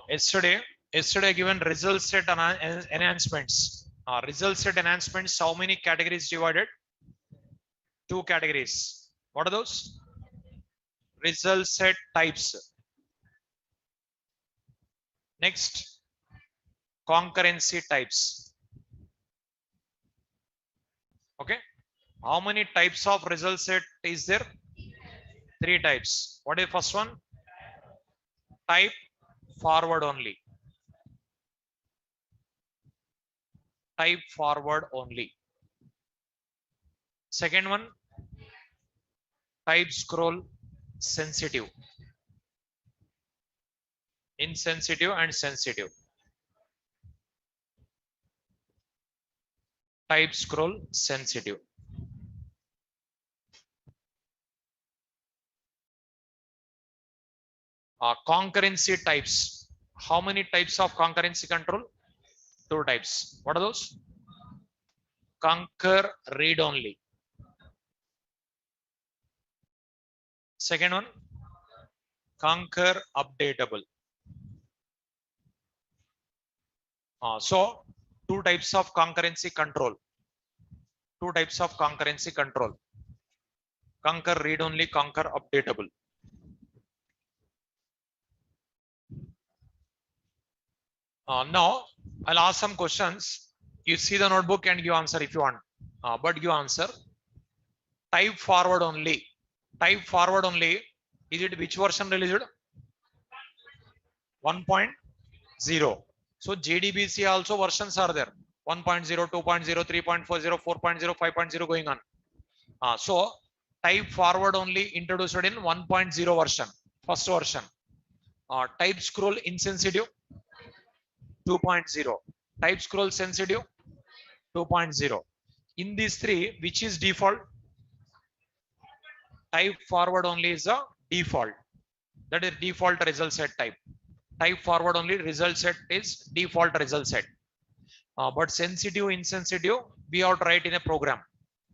Yesterday given result set enhancements. Result set enhancements, how many categories divided? Two categories. What are those? Result set types. Next, concurrency types. Okay, how many types of result set is there? Three types. What is the first one? Type forward only. Type forward only. Second one, type scroll sensitive. Insensitive and sensitive. Type scroll sensitive. Concurrency types. How many types of concurrency control? Two types. What are those? Concur read only. Second one, concur updatable. So two types of concurrency control. Two types of concurrency control. Concur read only, concur updatable. Now I'll ask some questions. You see the notebook and you answer if you want. But you answer. Type forward only. Type forward only. Is it which version released? 1.0. So JDBC also versions are there. 1.0, 2.0, 3.40, 4.0, 5.0 going on. So type forward only introduced in 1.0 version. First version. Type scroll insensitive 2.0. Type scroll sensitive 2.0. In these three, which is default? Type forward only is a default. That is default result set type. Type forward only result set is default result set. But sensitive, insensitive, we have to write in a program.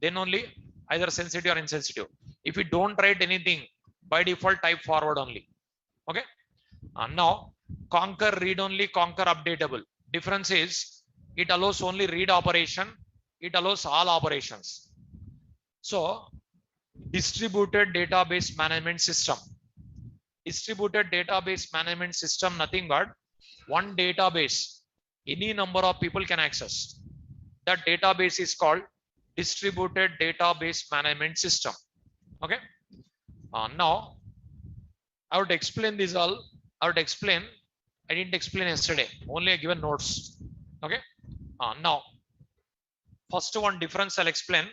Then only either sensitive or insensitive. If we don't write anything, by default type forward only. Okay. Now concur read only, concur updatable. Difference is it allows only read operation. It allows all operations. So distributed database management system. Distributed database management system, nothing but one database. Any number of people can access. That database is called distributed database management system. Okay. Now I would explain this all. I would explain. I didn't explain yesterday. Only I given notes. Okay. Now, first one difference I'll explain.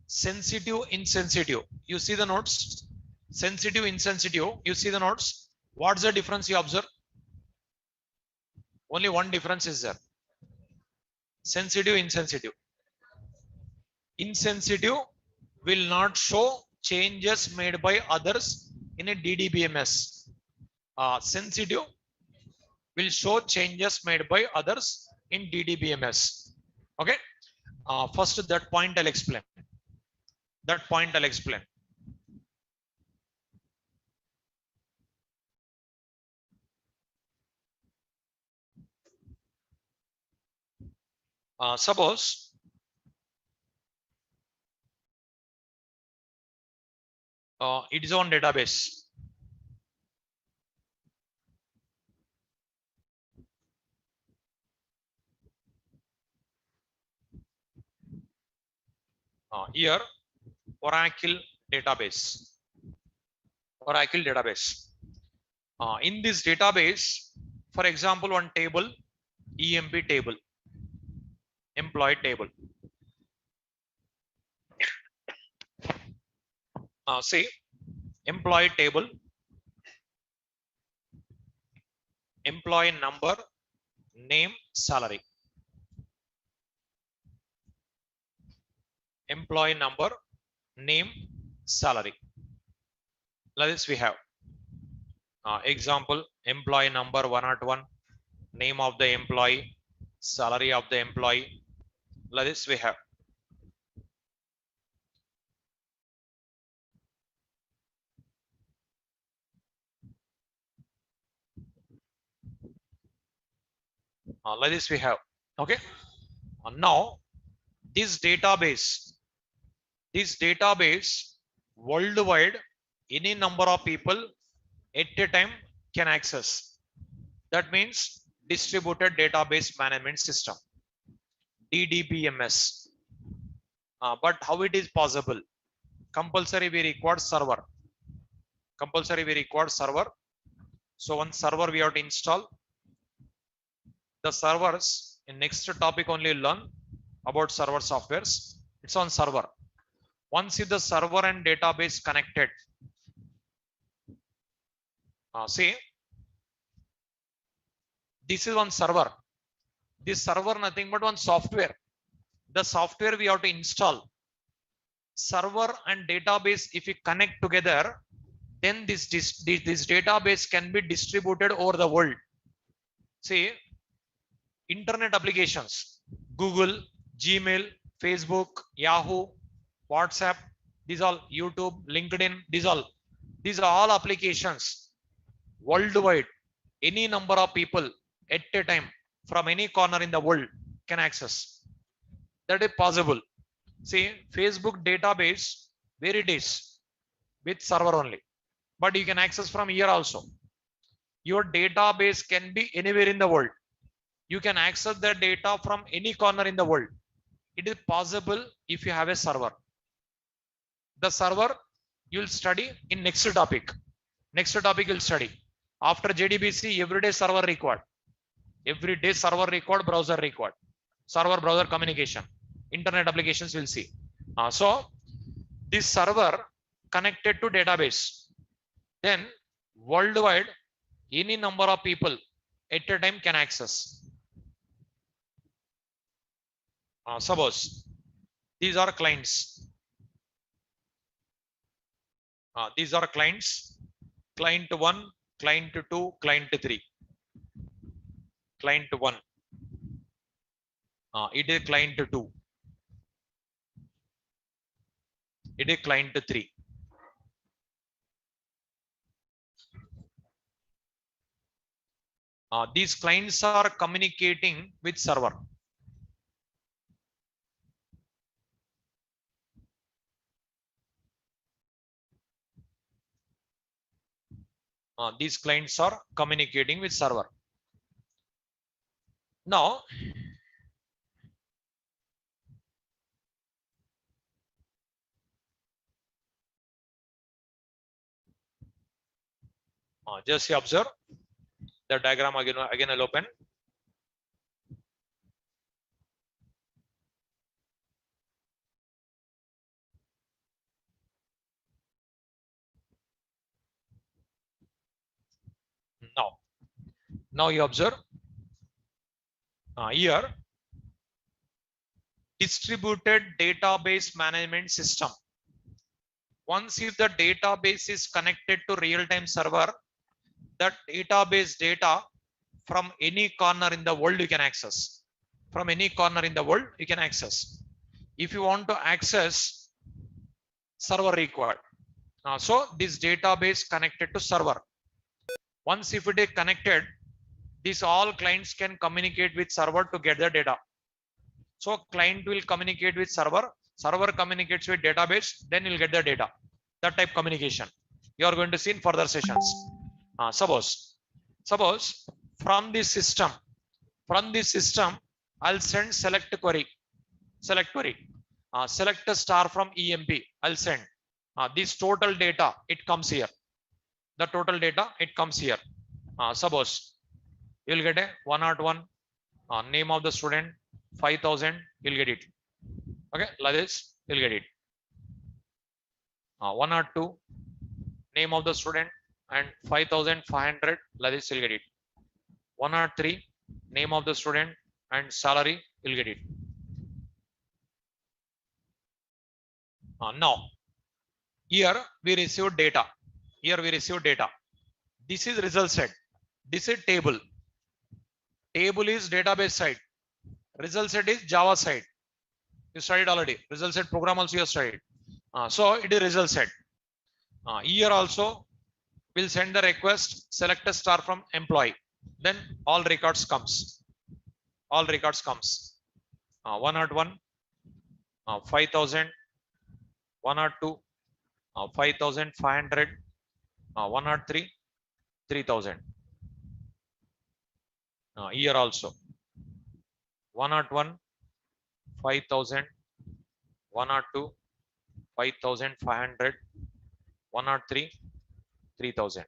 Sensitive, insensitive. You see the notes. Sensitive, insensitive. You see the notes. What's the difference you observe? Only one difference is there. Sensitive, insensitive. Insensitive will not show changes made by others in a DDBMS. Sensitive will show changes made by others in DDBMS. Okay. First that point I'll explain. That point I'll explain. Suppose it is on database. Here Oracle database. Oracle database. In this database, for example, one table, EMP table, employee table. Say employee table, employee number, name, salary. Employee number, name, salary. Like this we have. Example, employee number 101, name of the employee, salary of the employee. Like this we have. Like this we have. Okay. Now this database, worldwide, any number of people at a time can access. That means distributed database management system, DDBMS. But how it is possible? Compulsory we require server. So one server we have to install. The servers in next topic only learn about server softwares. It's on server. Once if the server and database connected, see, this is one server. This server nothing but one software. The software we have to install. Server and database, if we connect together, then this database can be distributed over the world. See, internet applications, Google, Gmail, Facebook, Yahoo, WhatsApp, these all, YouTube, LinkedIn, these are all applications worldwide. Any number of people at a time from any corner in the world can access. That is possible. See, Facebook database, where it is, with server only, but you can access from here also. Your database can be anywhere in the world. You can access the data from any corner in the world. It is possible if you have a server. The server you'll study in next topic. Next topic you'll study. After JDBC, everyday server required. Every day server required, browser required. Server browser communication. Internet applications we'll see. So this server connected to database. Then worldwide, any number of people at a time can access. Suppose these are clients. These are clients. Client 1, client 2, client 3. Client 1. It is client 2. It is client 3. These clients are communicating with server. These clients are communicating with server. Now, just observe the diagram again. I'll open. Now you observe here, distributed database management system. Once if the database is connected to real-time server, that database data from any corner in the world you can access. From any corner in the world you can access. If you want to access, server required. So this database connected to server. Once if it is connected, these all clients can communicate with server to get the data. So client will communicate with server, server communicates with database, then you'll get the data. That type communication you are going to see in further sessions. Suppose from this system, I'll send select query. Select a star from EMP. I'll send this total data. It comes here. The total data it comes here. Suppose you'll get a 101 name of the student 5000. You'll get it. Okay, like this you'll get it. 102 name of the student and 5500. Like this you'll get it. 103 name of the student and salary. You'll get it. Now here we receive data. This is result set. This is table. Table is database side. Result set is Java side. You studied already. Result set program also you studied. So it is result set. Here also we'll send the request, select a star from employee. Then all records comes. all records comes. 101, 5,000, 102, 5,500, 103, 3,000. Here also 101, 5,000, 102, 5,500, 103, 3,000.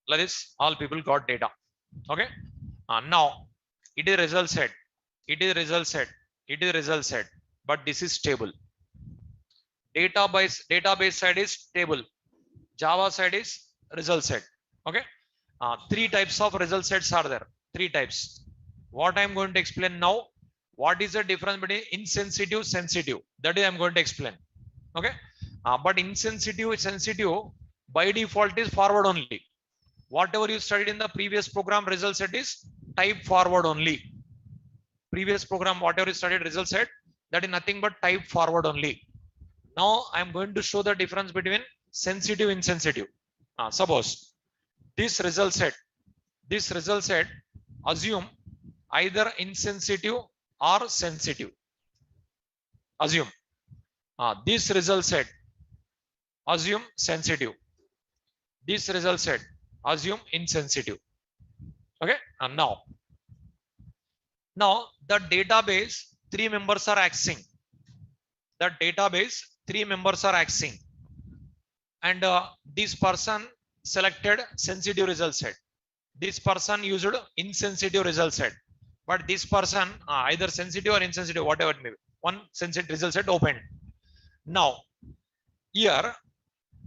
Like this, all people got data. Okay. Now it is result set. It is result set. It is result set. But this is table. Database side is table. Java side is result set. Okay. Three types of result sets are there. Three types. What I am going to explain now. What is the difference between insensitive, sensitive? That is I am going to explain. Okay. But insensitive, sensitive by default is forward only. Whatever you studied in the previous program result set is type forward only. Previous program, whatever you studied result set, that is nothing but type forward only. Now I am going to show the difference between sensitive, insensitive. Suppose this result set assume either insensitive or sensitive. Assume this result set assume sensitive. This result set assume insensitive. Okay. And now the database three members are accessing. The database three members are accessing, and this person selected sensitive result set. This person used insensitive result set. But this person either sensitive or insensitive, whatever it may be, one sensitive result set opened. Now here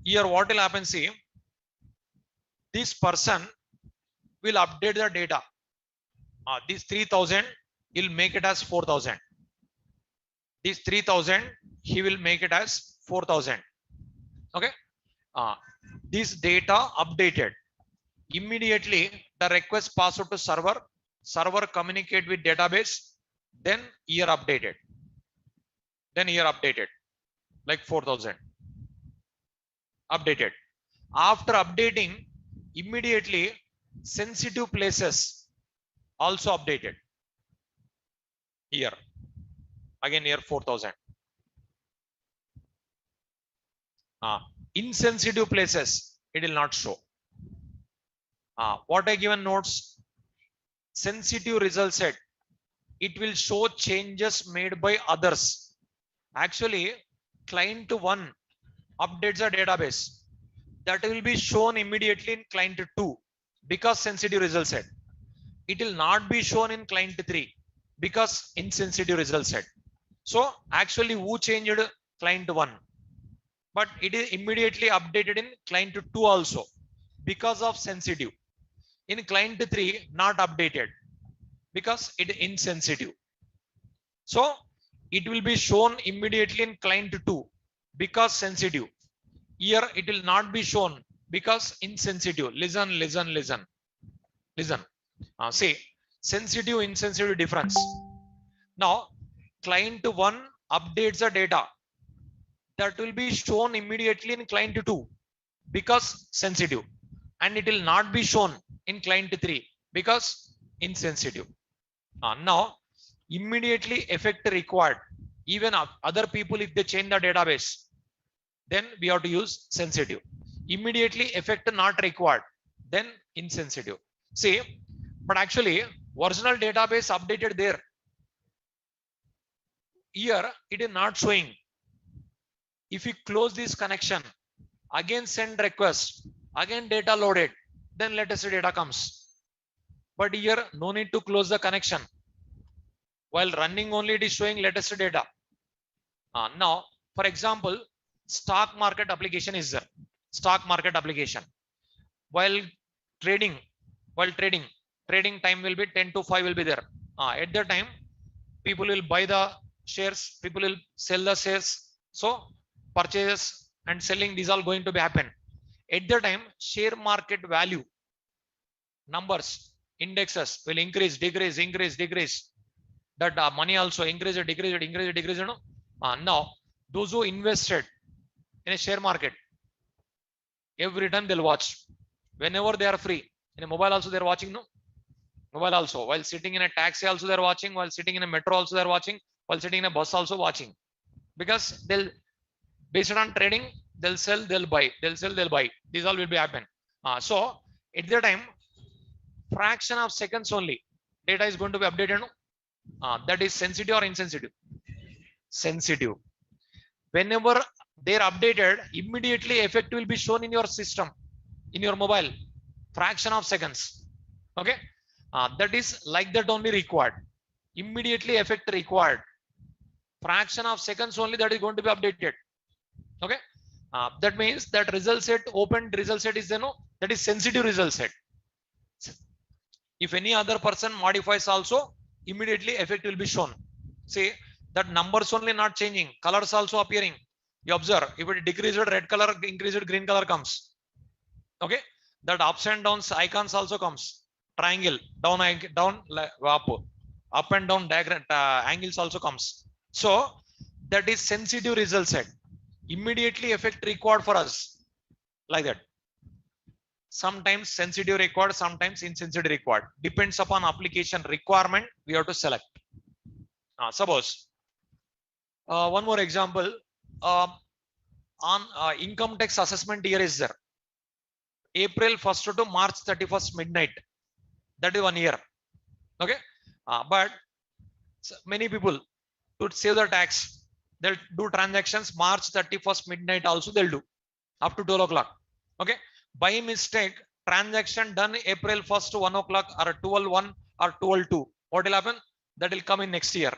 what will happen? See, this person will update the data. This 3,000 will make it as 4,000. This 3,000 he will make it as 4,000. Okay. This data updated. Immediately the request passed to server. Server communicate with database. Then year updated. Like 4,000. Updated. After updating, immediately sensitive places also updated. Here again, here 4,000. Insensitive places it will not show. What I given notes, sensitive result set, it will show changes made by others. Actually, client 1 updates the database. That will be shown immediately in client 2 because sensitive result set. It will not be shown in client 3 because insensitive result set. So actually who changed client 1? But it is immediately updated in client 2 also because of sensitive. In client 3 not updated because it is insensitive. So it will be shown immediately in client 2 because sensitive. Here it will not be shown because insensitive. Listen. See, sensitive, insensitive difference. Now client 1 updates the data. That will be shown immediately in client 2 because sensitive, and it will not be shown in client 3 because insensitive. Now immediately effect required. Even other people, if they change the database, then we have to use sensitive. Immediately effect not required, then insensitive. See, but actually original database updated there. Here it is not showing. If you close this connection, again send request, again data loaded, then latest data comes. But here no need to close the connection. While running only it is showing latest data. Now, for example, stock market application is there. Stock market application. While trading time will be 10 to 5 will be there. At that time, people will buy the shares, people will sell the shares. So purchases and selling, these all going to be happen. At the time, share market value, numbers, indexes will increase, decrease. That money also increase, decrease. Now, those who invested in a share market, every time they'll watch. Whenever they are free, in a mobile also they're watching, no? Mobile also. While sitting in a taxi also they're watching. While sitting in a metro also they're watching. While sitting in a bus also watching. Because they'll, based on trading, they'll sell, they'll buy. They'll sell, they'll buy. These all will be happen. So at the time, fraction of seconds only, data is going to be updated. That is sensitive or insensitive? Sensitive. Whenever they're updated, immediately effect will be shown in your system, in your mobile, fraction of seconds. Okay, that is like that only required. Immediately effect required. Fraction of seconds only that is going to be updated. Okay, that means that result set, opened result set is, that is sensitive result set. If any other person modifies also, immediately effect will be shown. See, that numbers only not changing, colors also appearing. You observe, if it decreased red color, increased green color comes. Okay, that ups and downs icons also comes. Triangle, down, up and down diagram angles also comes. So that is sensitive result set. Immediately effect required for us, like that. Sometimes sensitive required, sometimes insensitive required. Depends upon application requirement, we have to select. Suppose one more example, on income tax assessment year is there. April 1st to March 31st midnight. That is 1 year. Okay. But many people, to save the tax, they'll do transactions March 31st midnight also they'll do up to 12 o'clock. Okay. By mistake, transaction done April 1st to 1 o'clock or 12:01 or 12:02. What will happen? That will come in next year.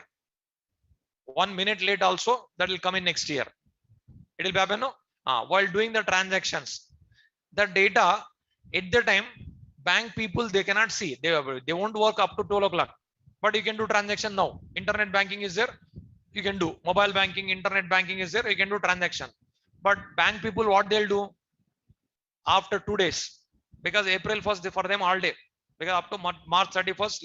1 minute late also, that will come in next year. It will be happen, no? While doing the transactions, the data at the time, bank people, they cannot see. They won't work up to 12 o'clock. But you can do transaction now. Internet banking is there. You can do mobile banking, internet banking is there. You can do transaction. But bank people, what they'll do after 2 days, because April 1st for them all day. Because up to March 31st,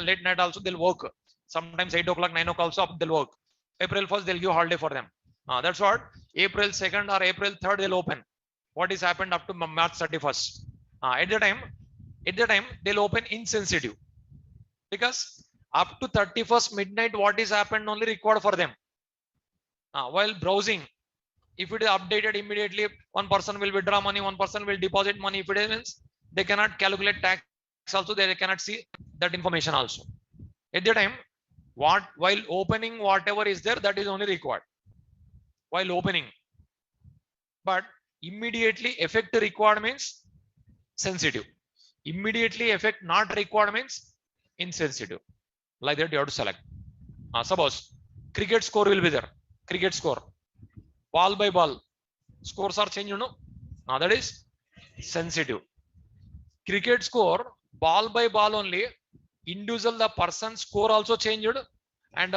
late night also they'll work. Sometimes 8 o'clock, 9 o'clock also they'll work. April 1st they'll give holiday for them. That's what April 2nd or April 3rd they'll open. What is happened up to March 31st? At the time they'll open insensitive, because up to 31st midnight what is happened only required for them. While browsing, if it is updated immediately, one person will withdraw money, one person will deposit money. If it means they cannot calculate tax also, they cannot see that information also. At the time, while opening whatever is there, that is only required while opening. But immediately effect required means sensitive. Immediately effect not required means insensitive. Like that you have to select. Suppose cricket score will be there. Cricket score, ball by ball, scores are changed, that is sensitive. Cricket score, ball by ball only, individual the person score also changed, and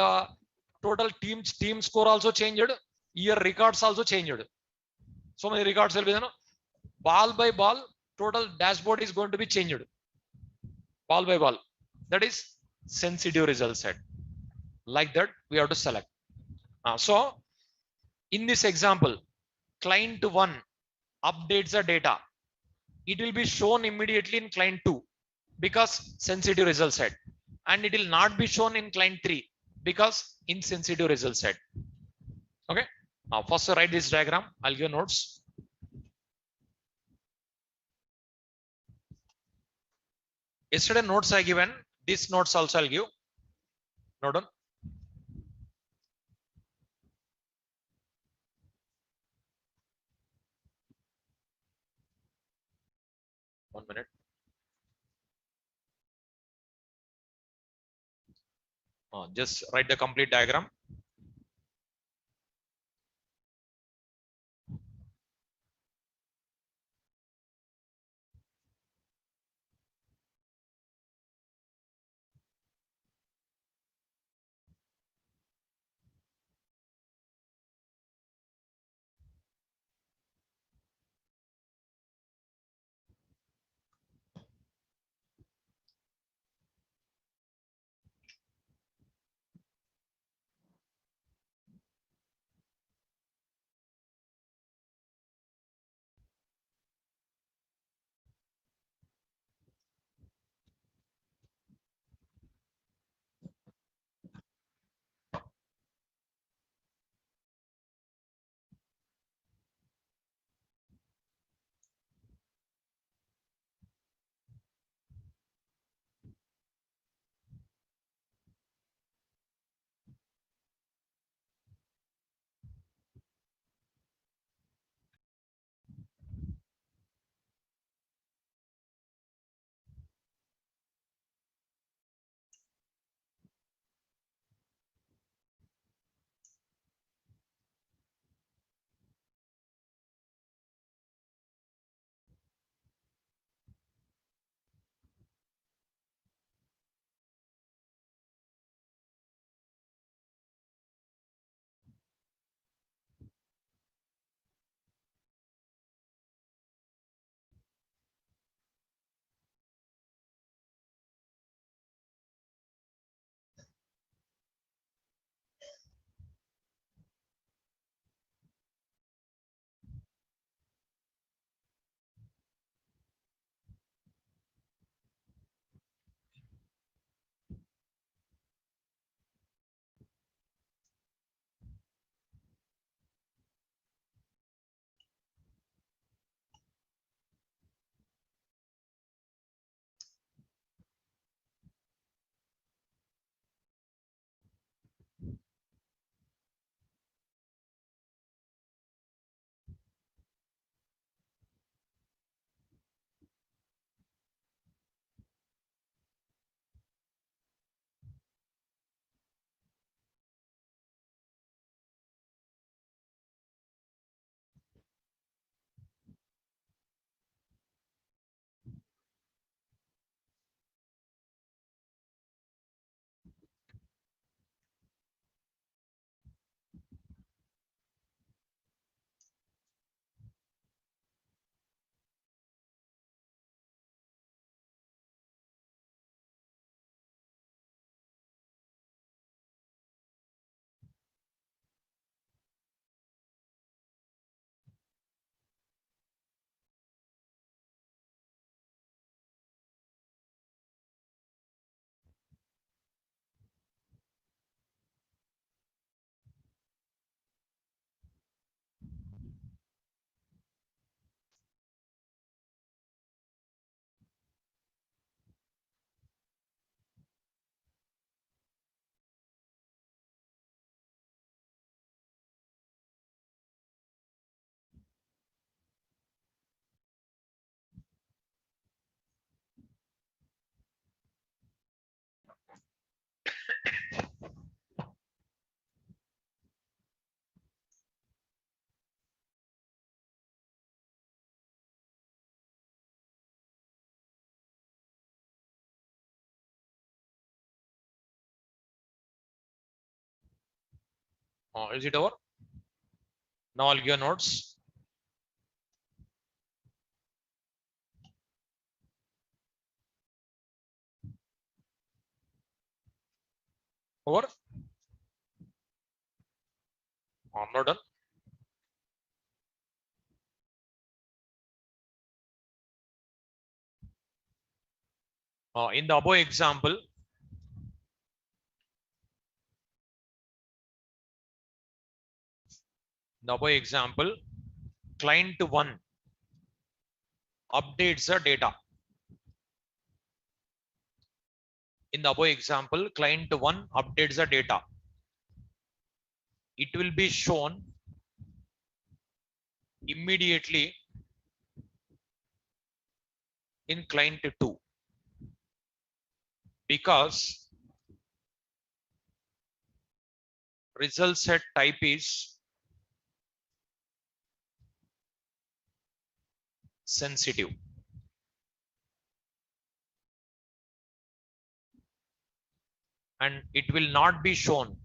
total team score also changed, year records also changed. So many records will be there. Ball by ball, total dashboard is going to be changed. Ball by ball. That is sensitive result set. Like that, we have to select. So in this example, client 1 updates the data. It will be shown immediately in client 2 because sensitive result set, and it will not be shown in client 3 because insensitive result set. Okay. First write this diagram. I'll give notes. Yesterday notes I given. These notes also I'll give. Note down. One minute. Just write the complete diagram. Is it over? Now I'll give you notes. Over? Not done. In the above example, client 1 updates the data. In the above example, client 1 updates the data. It will be shown immediately in client 2 because result set type is sensitive. And it will not be shown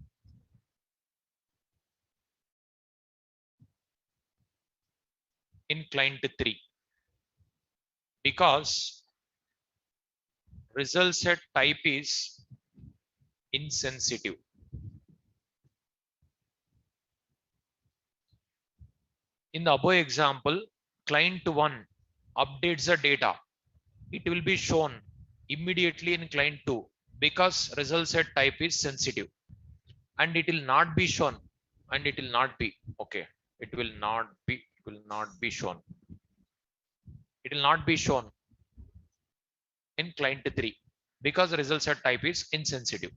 in client 3 because result set type is insensitive. In the above example, client 1 updates the data. It will be shown immediately in client 2 because result set type is sensitive. And it will not be shown, and it will not be, okay, it will not be shown. It will not be shown in client 3 because result set type is insensitive.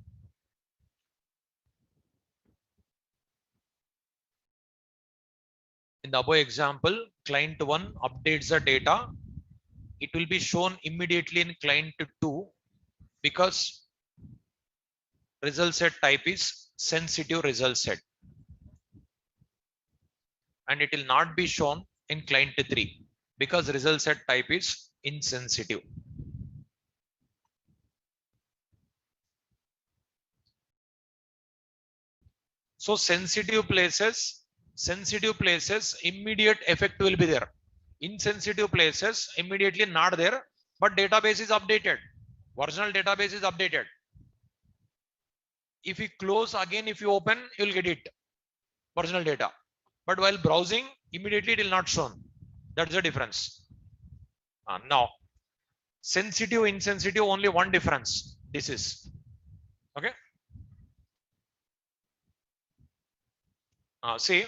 In the above example, client 1 updates the data. It will be shown immediately in client 2 because result set type is sensitive result set. And it will not be shown in client 3 because result set type is insensitive. So sensitive places, immediate effect will be there. Insensitive places, immediately not there, but database is updated. Original database is updated. If you close again, if you open, you will get it, original data. But while browsing, immediately it will not shown. That's the difference. Now, sensitive, insensitive, only one difference. This is, okay. See,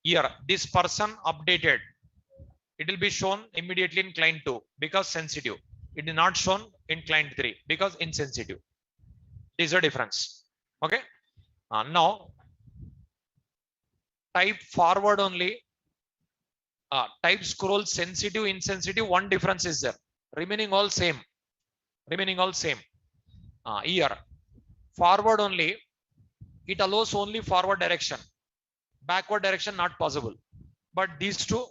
here, this person updated. It will be shown immediately in client 2 because sensitive. It is not shown in client 3 because insensitive. This is a difference. Okay. Now, type forward only. Type scroll sensitive, insensitive. One difference is there. Remaining all same. Here, forward only. It allows only forward direction. Backward direction not possible. But these two,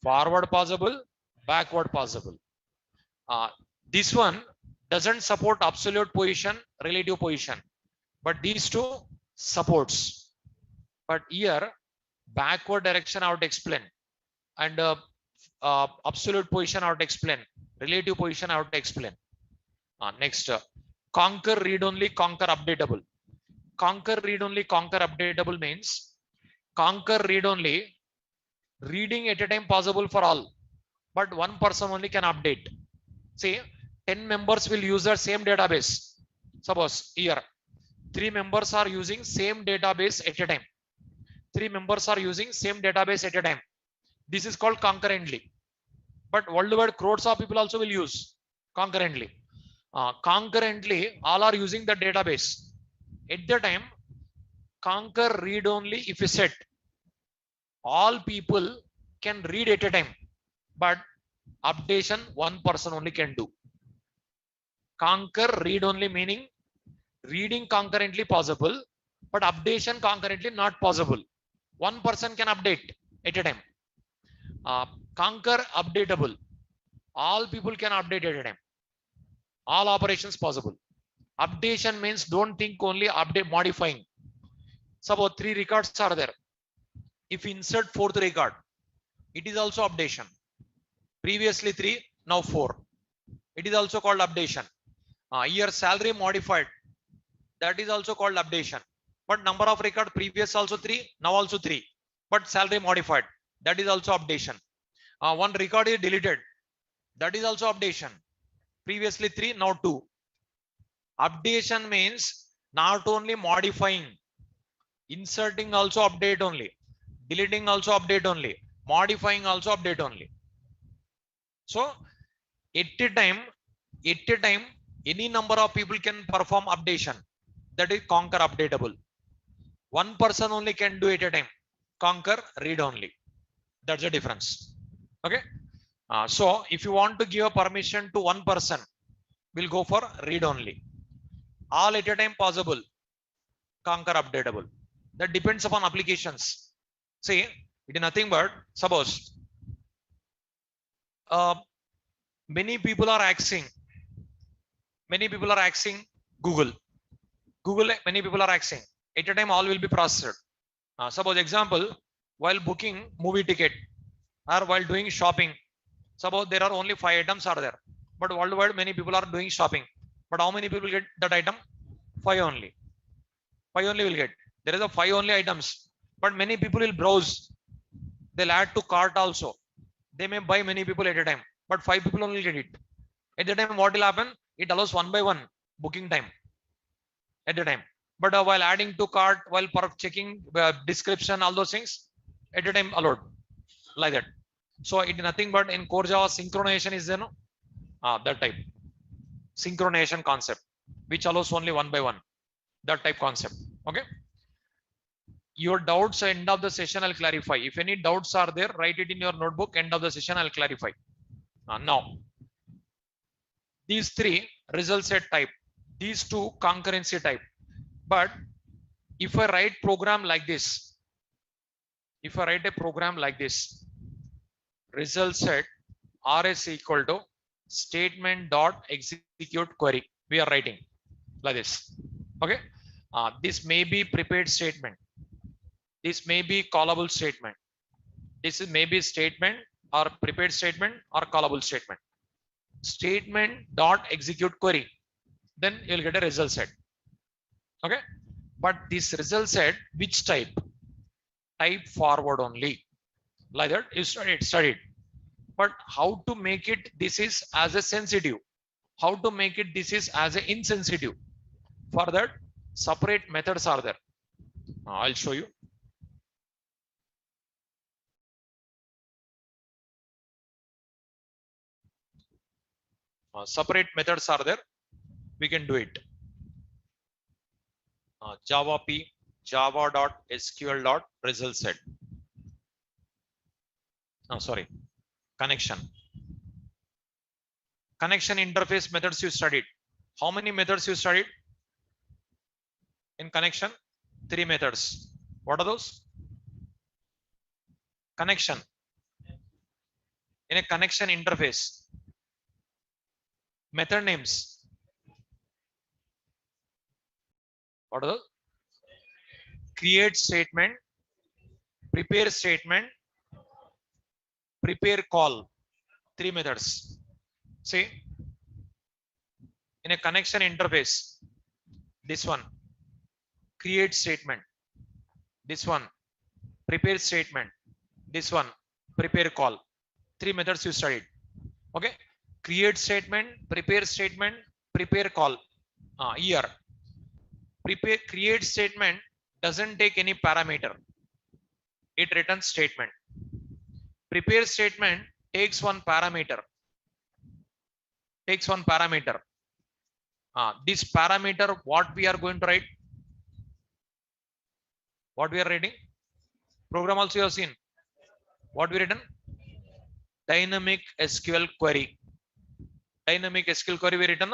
forward possible, backward possible. This one doesn't support absolute position, relative position, but these two supports. But here, backward direction I would explain, and absolute position I would explain, relative position I would explain. Next, conquer read only, conquer updatable. Conquer read only, conquer updatable means conquer read only, reading at a time possible for all, but one person only can update. Say 10 members will use the same database. Suppose here 3 members are using same database at a time. 3 members are using same database at a time. This is called concurrently. But worldwide crores of people also will use concurrently. Concurrently, all are using the database. At the time, conquer read only if you set. All people can read at a time, but updation one person only can do. Conquer read only meaning reading concurrently possible, but updation concurrently not possible. One person can update at a time. Conquer updatable. All people can update at a time. All operations possible. Updation means don't think only update modifying. Suppose 3 records are there. If you insert fourth record, it is also updation. Previously 3, now 4. It is also called updation. Here salary modified, that is also called updation. But number of record previous also 3, now also 3. But salary modified, that is also updation. One record is deleted, that is also updation. Previously 3, now 2. Updation means not only modifying, inserting also update only, deleting also update only, modifying also update only. So at a time, any number of people can perform updation. That is Concur updatable. One person only can do it at a time. Concur read only. That's the difference. Okay. So if you want to give a permission to one person, we'll go for read only. All at a time possible, Concur updatable. That depends upon applications. See, it is nothing but, suppose many people are asking Google, many people are asking at a time, all will be processed. Suppose example, while booking movie ticket or while doing shopping, suppose there are only 5 items are there, but worldwide many people are doing shopping, but how many people get that item? 5 only. 5 only will get. There is a 5 only items, but many people will browse. They'll add to cart also. They may buy many people at a time, but 5 people only get it. At the time, what will happen? It allows one by one booking time at a time. But while adding to cart, while checking description, all those things, at a time allowed, like that. So it is nothing but in core Java synchronization is there, no? That type synchronization concept, which allows only one by one, that type concept. Okay. Your doubts end of the session, I'll clarify. If any doubts are there, write it in your notebook. End of the session, I'll clarify. Now, these 3 result set type, these 2 concurrency type. But if I write program like this, result set RS equal to statement dot execute query, we are writing like this. Okay. This may be prepared statement. This may be callable statement. This is maybe statement or prepared statement or callable statement. Statement dot execute query. Then you'll get a result set. Okay. But this result set, which type? Type forward only. Like that, you studied. But how to make it this is as a sensitive? How to make it this is as a insensitive? For that, separate methods are there. I'll show you. Separate methods are there. We can do it. Java P, java.sql.result set. Connection. Connection interface methods you studied. How many methods you studied? In connection, 3 methods. What are those? Connection. In a connection interface. Method names. What are those? Create statement, prepare statement, prepare call. 3 methods. See, in a connection interface, this one, create statement. This one, prepare statement. This one, prepare call. 3 methods you studied. Okay. Create statement, prepare statement, prepare call. Here, create statement doesn't take any parameter. It returns statement. Prepare statement takes one parameter. This parameter, what we are going to write? What we are writing? Program also you have seen. What we written? Dynamic SQL query. Dynamic SQL query we written.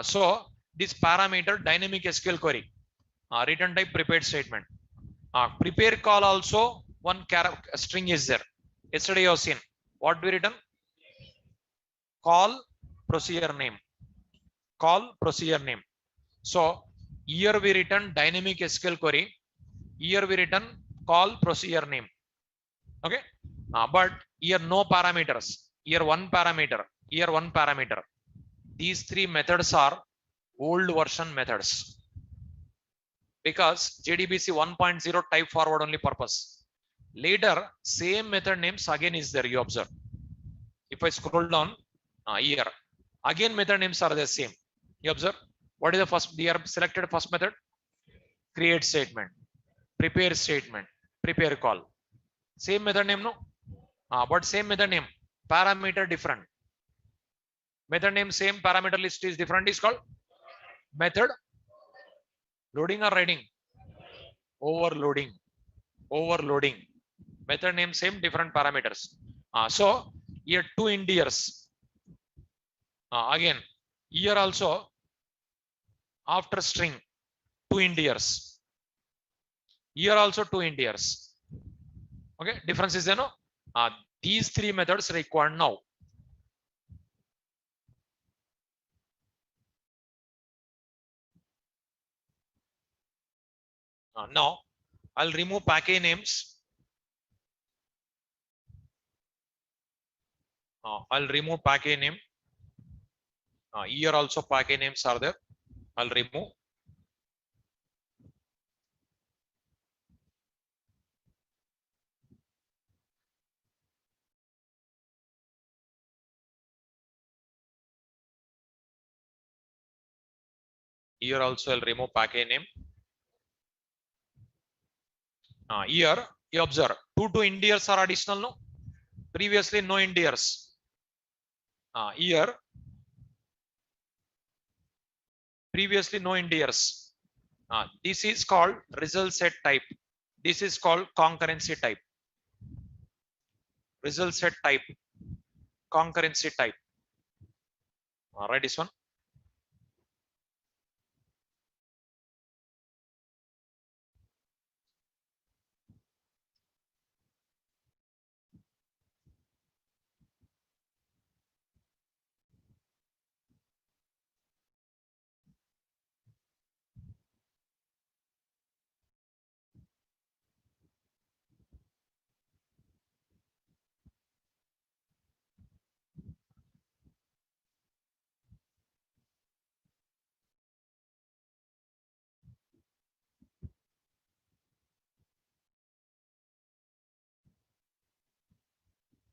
So this parameter dynamic SQL query, return type prepared statement. Prepare call also one string is there. Yesterday you have seen. What we written? Call procedure name. Call procedure name. So here we written dynamic SQL query. Here we written call procedure name. Okay. But here no parameters. Here one parameter. Here one parameter. These three methods are old version methods because JDBC 1.0 type forward only purpose. Later, same method names again is there. You observe. If I scroll down here, again method names are the same. You observe. What is the first? They are selected first method. Create statement, prepare statement, prepare call. Same method name, no? But same method name. Parameter different. Method name same, parameter list is different. Is called method loading or writing. Overloading. Overloading. Method name same, different parameters. So here two inders. Again here also after string two inders. Here also two inders. Okay, difference is there, no? These three methods required now. Now I'll remove package names. I'll remove package name. Here also package names are there. I'll remove. Here also I'll remove package name. Here you observe two inders are additional, no? Previously no inders. Here previously no inders. This is called result set type. This is called concurrency type. Result set type, concurrency type. Write this one.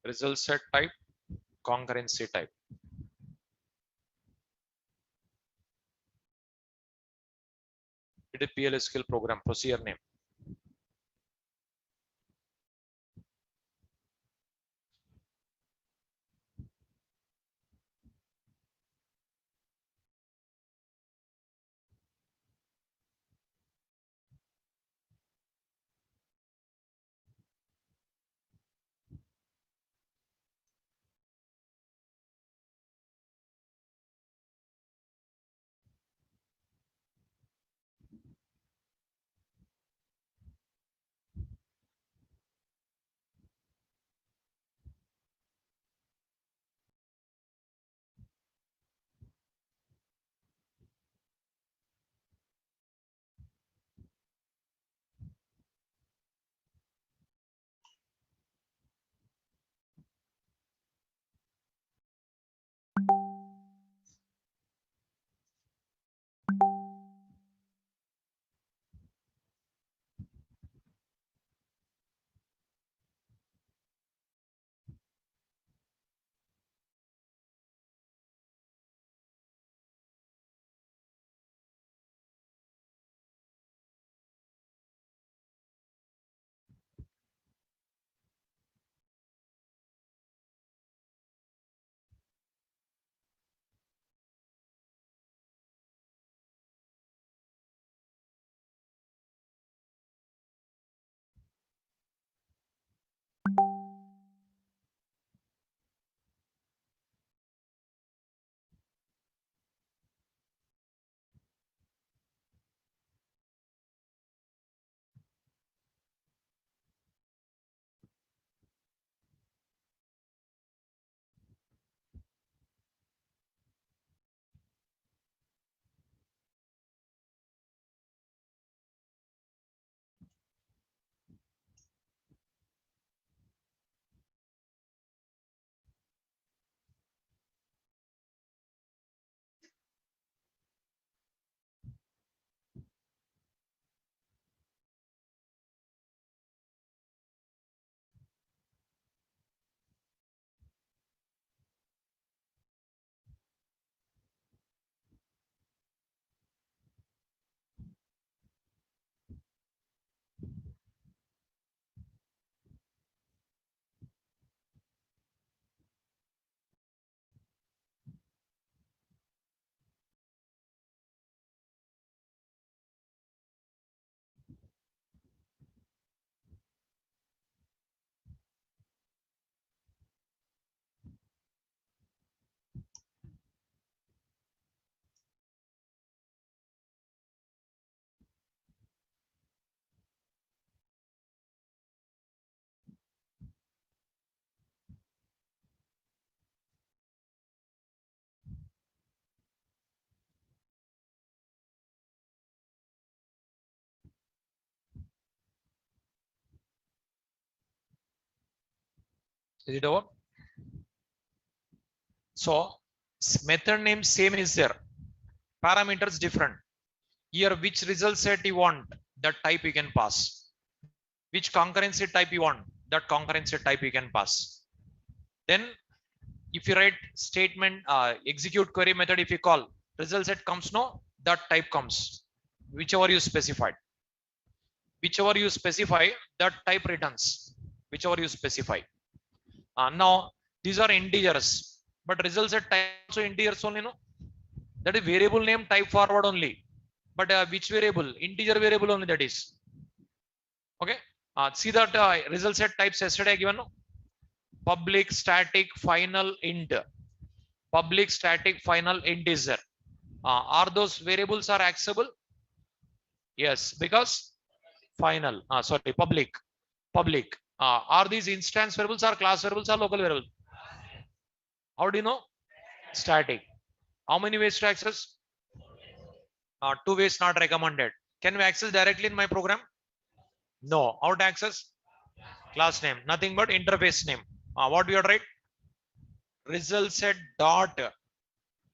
Result set type, concurrency type. It is PLSQL program procedure name. Is it over? So method name same is there. Parameters different. Here which result set you want, that type you can pass. Which concurrency type you want, that concurrency type you can pass. Then if you write statement, execute query method, if you call, result set comes, no, that type comes. Whichever you specified. Whichever you specify, that type returns. Whichever you specify. Now these are integers, but result set type also integers only, no? That is variable name type forward only. But which variable? Integer variable only, that is. Okay. See that result set types yesterday given, no? Public static final int. Public static final integer. Are those variables are accessible? Yes, because final. Sorry, public. Public. Are these instance variables or class variables or local variables? How do you know? Static. How many ways to access? Two ways not recommended. Can we access directly in my program? No. How to access? Class name. Nothing but interface name. What we are write? Result set dot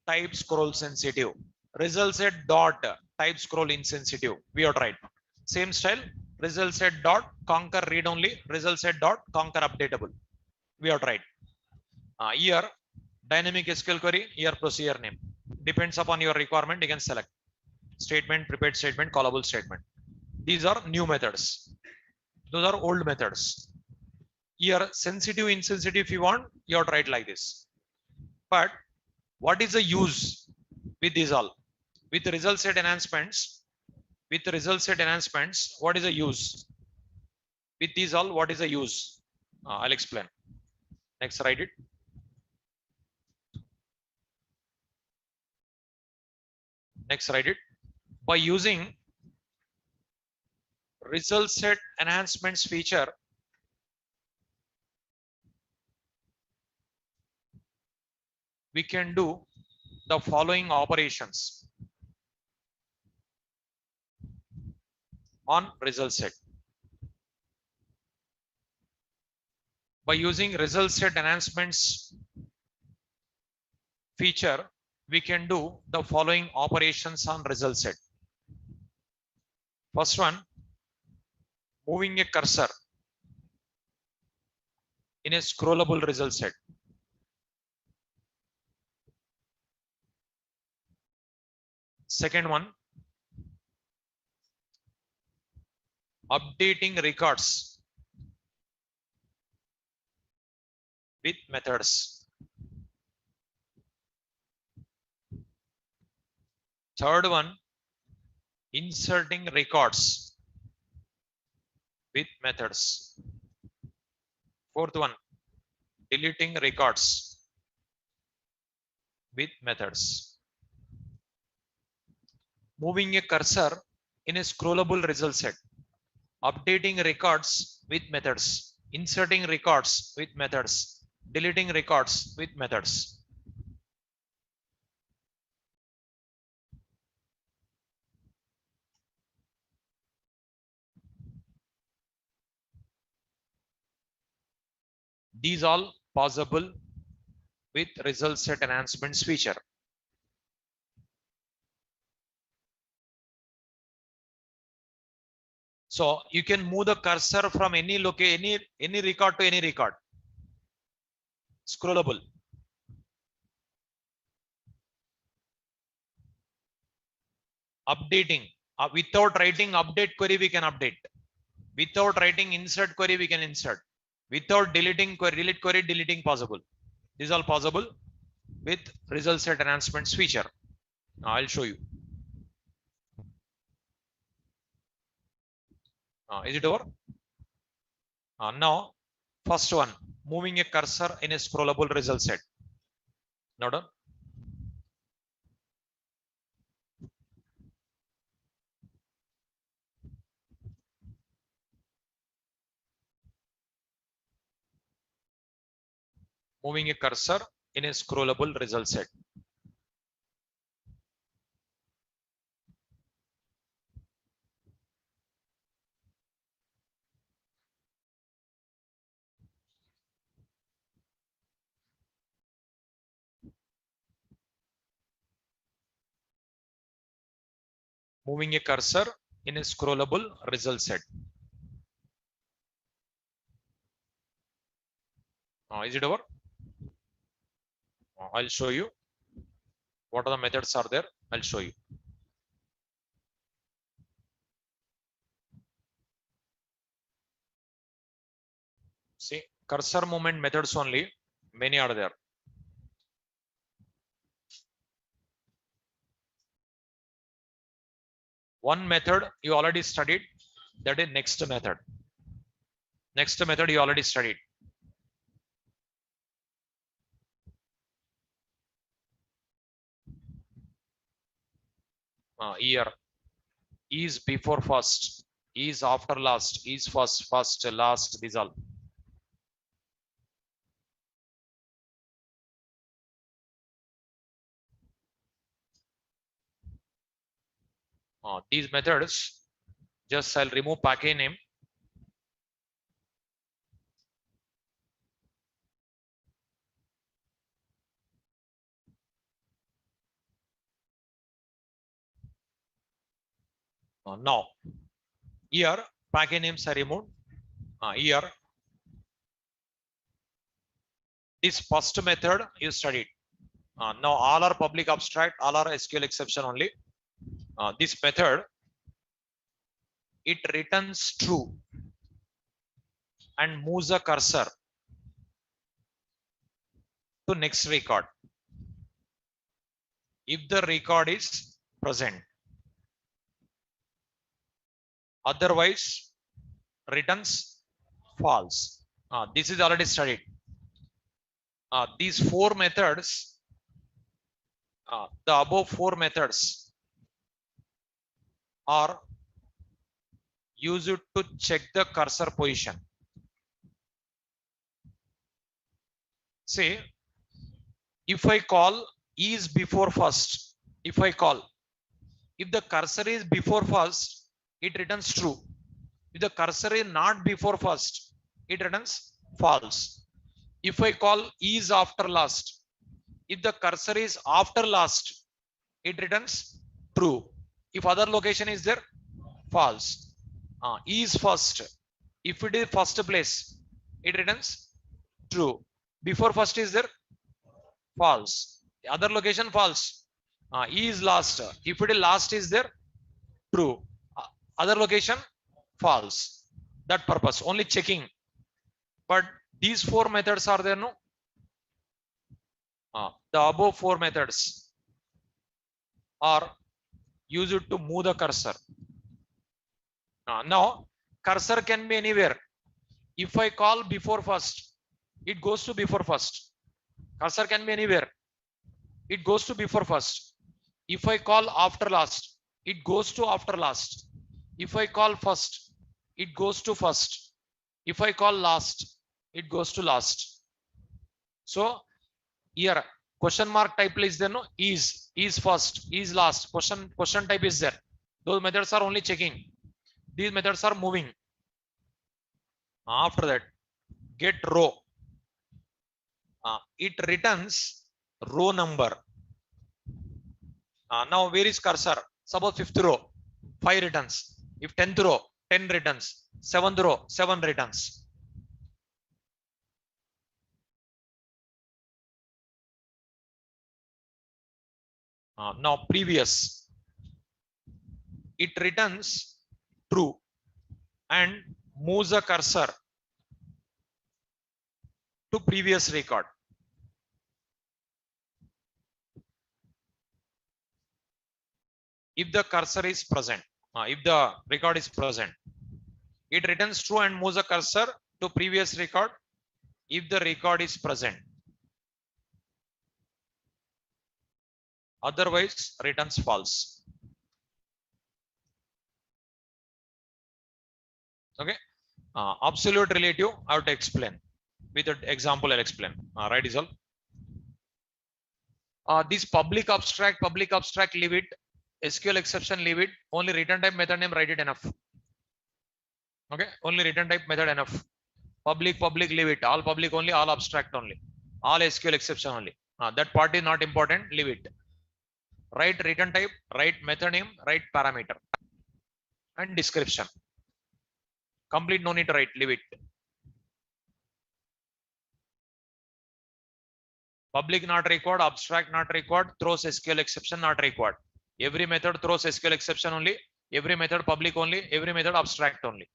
type scroll sensitive. Result set dot type scroll insensitive. We are right. Same style. Result set dot conquer read only. Result set dot conquer updatable. We are right. Here dynamic SQL query. Here procedure name. Depends upon your requirement. You can select statement, prepared statement, callable statement. These are new methods. Those are old methods. Here sensitive, insensitive. If you want, you have to write like this. But what is the use with these all? With result set enhancements, what is the use? With these all, what is the use? I'll explain. Next, write it. Next, write it. By using result set enhancements feature, we can do the following operations on result set. By using result set enhancements feature, we can do the following operations on result set. First one, moving a cursor in a scrollable result set. Second one, updating records with methods. Third one, inserting records with methods. Fourth one, deleting records with methods. Moving a cursor in a scrollable result set. Updating records with methods. Inserting records with methods. Deleting records with methods. These all possible with result set enhancements feature. So you can move the cursor from any location, any record to any record. Scrollable. Updating. Without writing update query, we can update. Without writing insert query, we can insert. Without deleting query, delete query, deleting possible. These are possible with result set enhancements feature. Now I'll show you. Is it over? Now, first one, moving a cursor in a scrollable result set. Now done. Moving a cursor in a scrollable result set. moving a cursor in a scrollable result set. Is it over? I'll show you what are the methods are there. I'll show you. See, cursor movement methods only, many are there. One method you already studied, that is next method. Next method you already studied. Here, is before first, is after last, is first, last, these all. These methods, just I'll remove package name. Now, here package names are removed. Here, this first method you studied. Now all are public abstract, all are SQL exception only. This method, it returns true and moves a cursor to next record if the record is present. Otherwise, returns false. This is already studied. These four methods, the above four methods are used to check the cursor position. Say, if I call is before first, if the cursor is before first, it returns true. If the cursor is not before first, it returns false. If I call is after last, if the cursor is after last, it returns true. If other location is there, false. Is first, if it is first place, it returns true. Before first is there, false. The other location, false. Is last, if it is last is there, true. Other location, false. That purpose, only checking. But these four methods are there, no? The above four methods are used to move the cursor. Now, cursor can be anywhere. If I call before first, it goes to before first. Cursor can be anywhere. It goes to before first. If I call after last, it goes to after last. If I call first, it goes to first. If I call last, it goes to last. So here question mark type is there, no? Is first, is last. Question type is there. Those methods are only checking. These methods are moving. After that, get row. It returns row number. Now where is cursor? Suppose 5th row, 5 returns. If 10th row, 10 returns. 7th row, 7 returns. Now previous, it returns true and moves the cursor to previous record. If the cursor is present, if the record is present, it returns true and moves the cursor to previous record if the record is present. Otherwise, returns false. Okay. Absolute relative, I have to explain. With an example, I'll explain. Right is all. This public abstract, leave it. SQL exception, leave it. Only return type method name, write it enough. Okay. Only return type method enough. Public, leave it. All public only, all abstract only. All SQL exception only. That part is not important, leave it. Write return type, write method name, write parameter and description. Complete, no need to write, leave it. Public not required, abstract not required, throws SQL exception not required. Every method throws SQL exception only, every method public only, every method abstract only.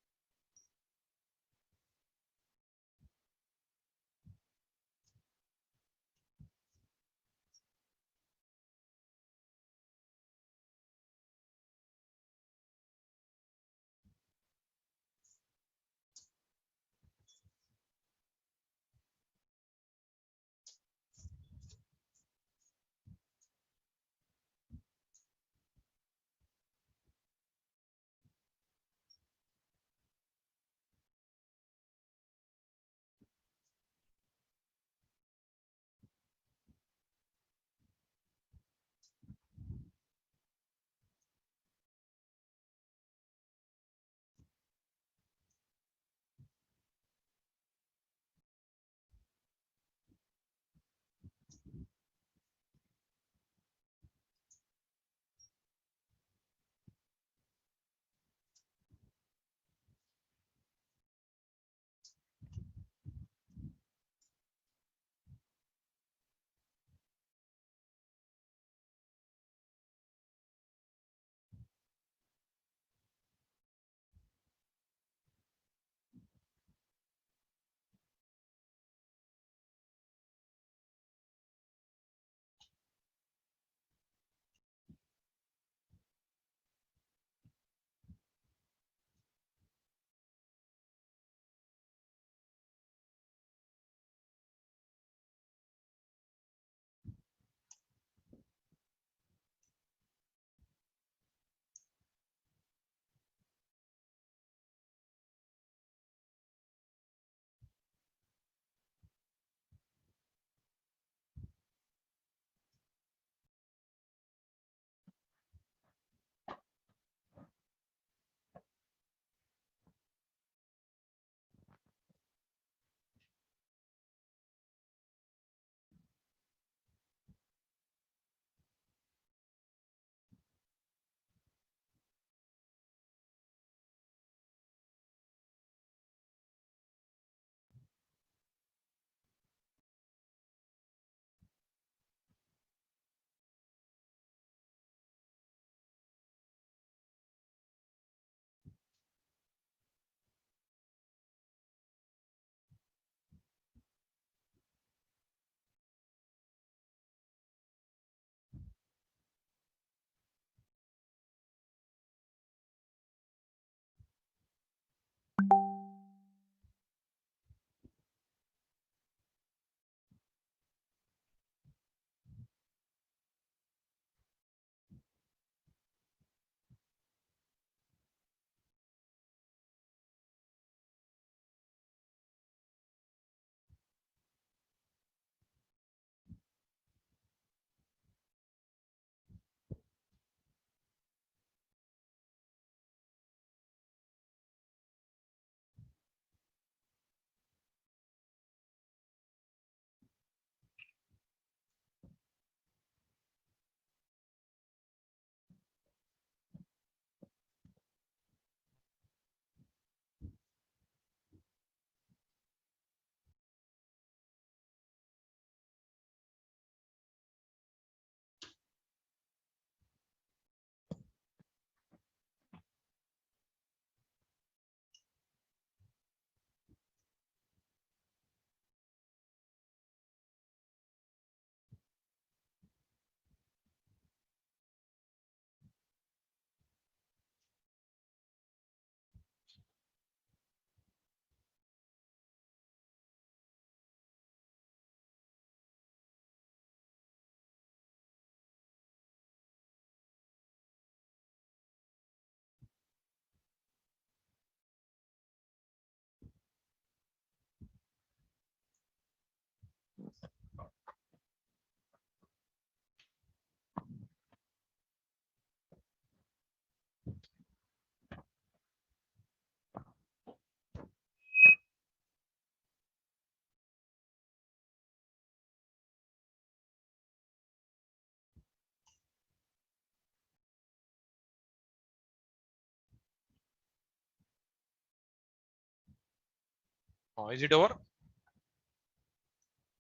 Is it over?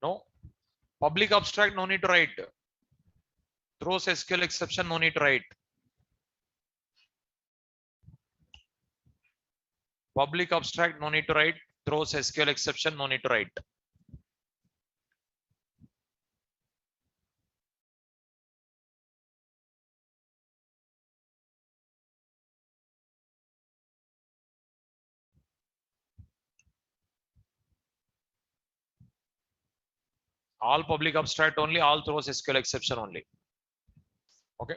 No. Public abstract, no need to write. Throws SQL exception, no need to write. Public abstract, no need to write. Throws SQL exception, no need to write. All public abstract only, all throws SQL exception only. Okay.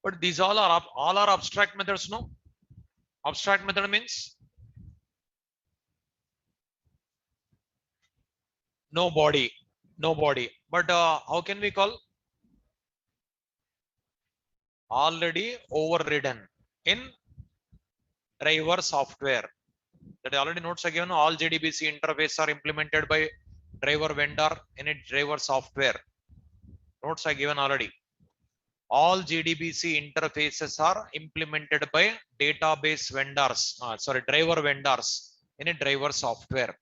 But these all are abstract methods, no? Abstract method means no body, no body. But how can we call? Already overridden in driver software. That already notes are given. All JDBC interface are implemented by driver vendor in a driver software. Notes are given already. All JDBC interfaces are implemented by database vendors, driver vendors in a driver software.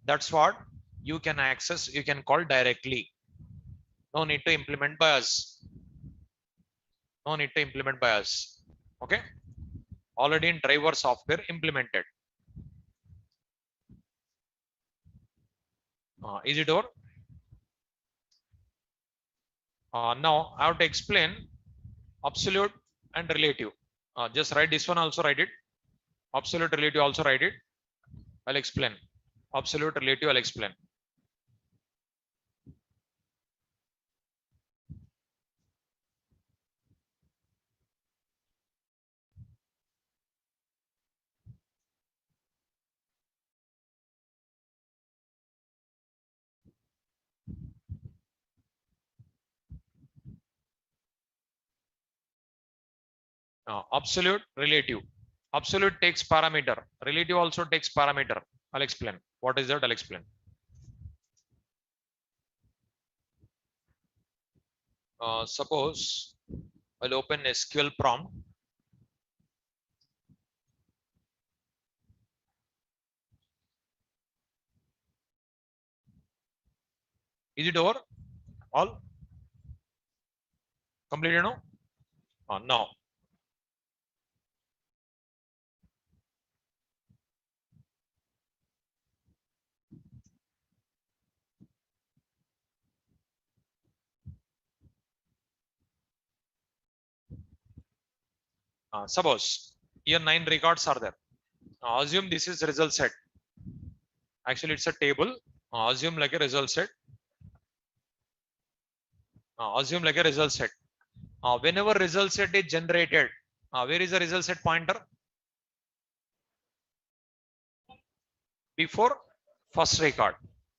That's what you can access, you can call directly. No need to implement by us. No need to implement by us. Okay. Already in driver software implemented. Is it over? Now I have to explain absolute and relative. Just write this one, also write it. Absolute, relative, also write it. I'll explain. Absolute, relative, I'll explain. Absolute, relative. Absolute takes parameter. Relative also takes parameter. I'll explain. What is that? I'll explain. Suppose I'll open SQL prompt. Is it over? All completed now? Now. Suppose here 9 records are there. Assume this is result set. Actually, it's a table. Assume like a result set. Assume like a result set. Whenever result set is generated, where is the result set pointer? Before first record.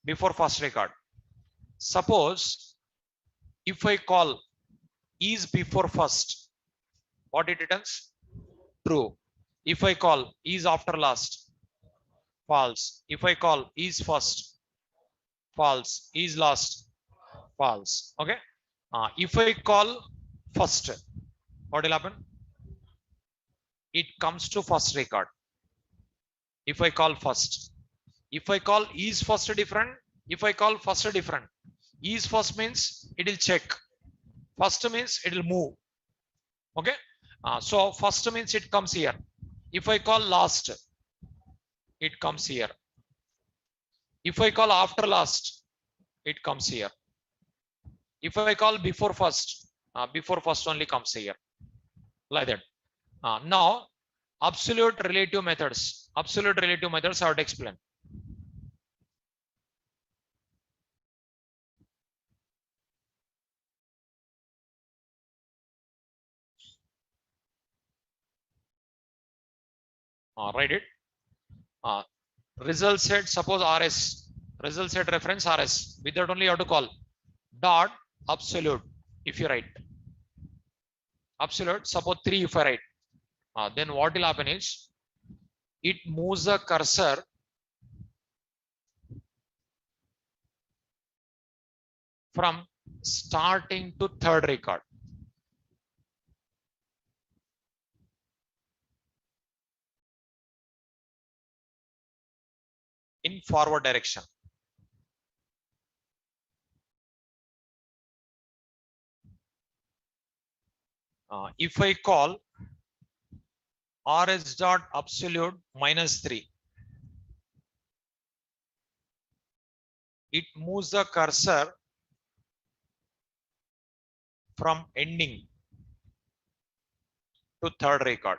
Before first record. Suppose if I call is before first, what it returns? True. If I call is after last, false. If I call is first, false. Is last, false. Okay. If I call first, what will happen? It comes to first record. If I call first, if I call is first different, if I call first different, is first means it will check. First means it will move. Okay. So first means it comes here. If I call last, it comes here. If I call after last, it comes here. If I call before first only comes here. Like that. Now, absolute relative methods. Absolute relative methods I would explain. Write it. Result set, suppose RS, result set reference RS. With that only you have to call dot absolute. If you write absolute, suppose 3 if I write, then what will happen is it moves the cursor from starting to third record. In forward direction. If I call rs dot absolute -3, it moves the cursor from ending to third record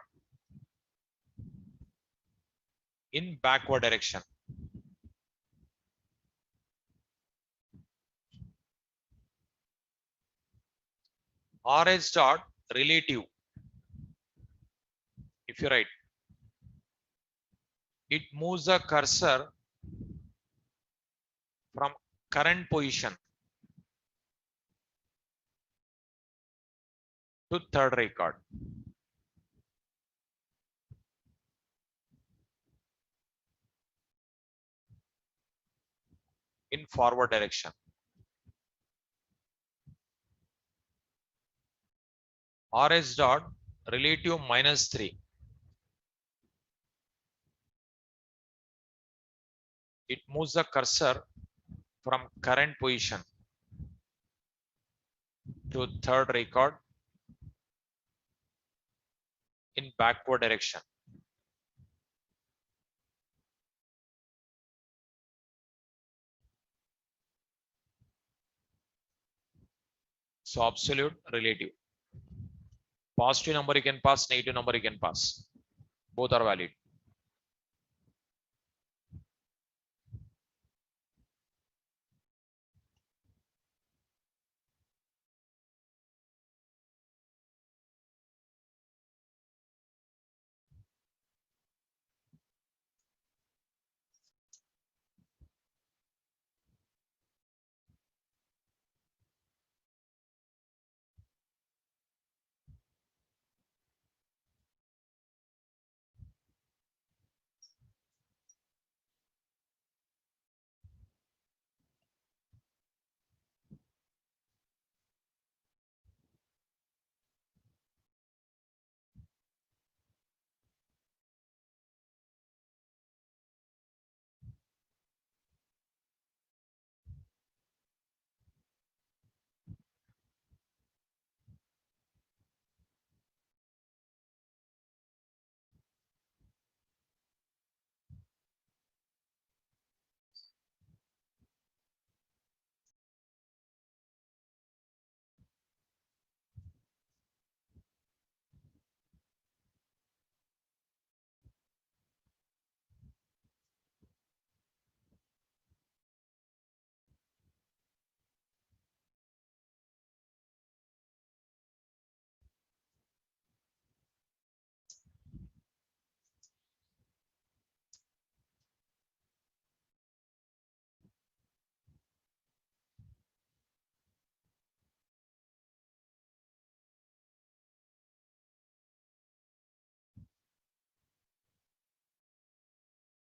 in backward direction. Rs dot relative, if you write, it moves the cursor from current position to third record. In forward direction. Rs dot relative -3. It moves the cursor from current position to third record in backward direction. So absolute, relative. Positive number you can pass, negative number you can pass. Both are valid.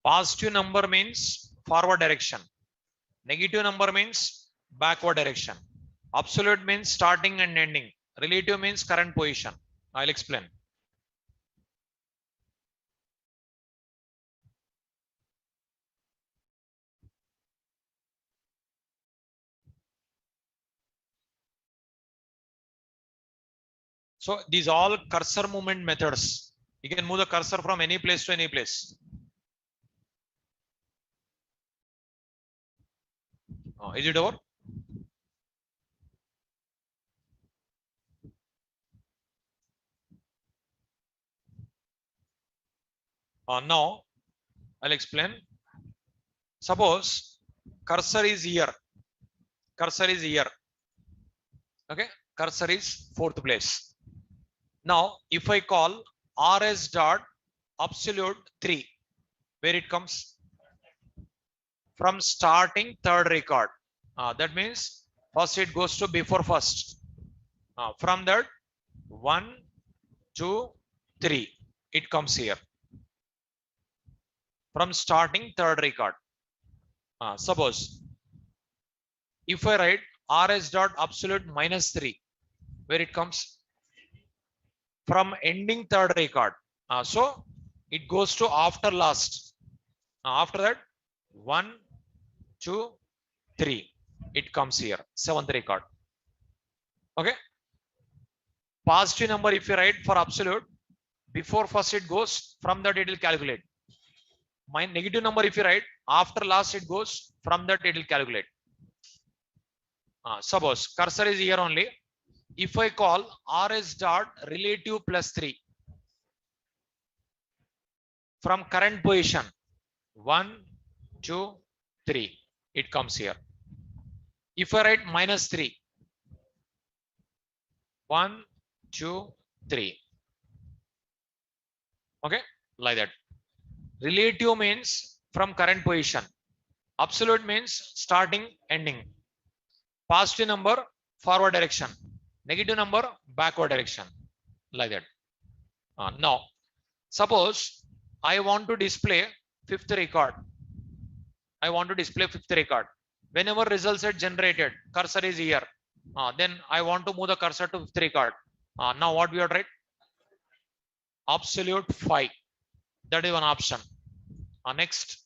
Positive number means forward direction. Negative number means backward direction. Absolute means starting and ending. Relative means current position. I'll explain. So these all cursor movement methods. You can move the cursor from any place to any place. Is it over? Now I'll explain. Suppose cursor is here. Cursor is here. Okay. Cursor is fourth place. Now if I call rs dot absolute 3, where it comes from starting third record. That means first it goes to before first. From that 1, 2, 3, it comes here from starting third record. Suppose if I write rs dot absolute minus 3, where it comes from ending third record. So it goes to after last. After that 1, 2, 3, it comes here, seventh record. Okay. Positive number if you write for absolute, before first it goes, from that it will calculate. My negative number if you write, after last it goes, from that it will calculate. Suppose cursor is here only. If I call rs dot relative plus 3 from current position, 1, 2, 3, it comes here. If I write minus 3, 1, 2, 3. Okay, like that. Relative means from current position. Absolute means starting, ending. Positive number, forward direction. Negative number, backward direction. Like that. Now, suppose I want to display fifth record. I want to display fifth record. Whenever results are generated, cursor is here. Then I want to move the cursor to fifth record. Now what we are right? Absolute 5. That is one option. Next.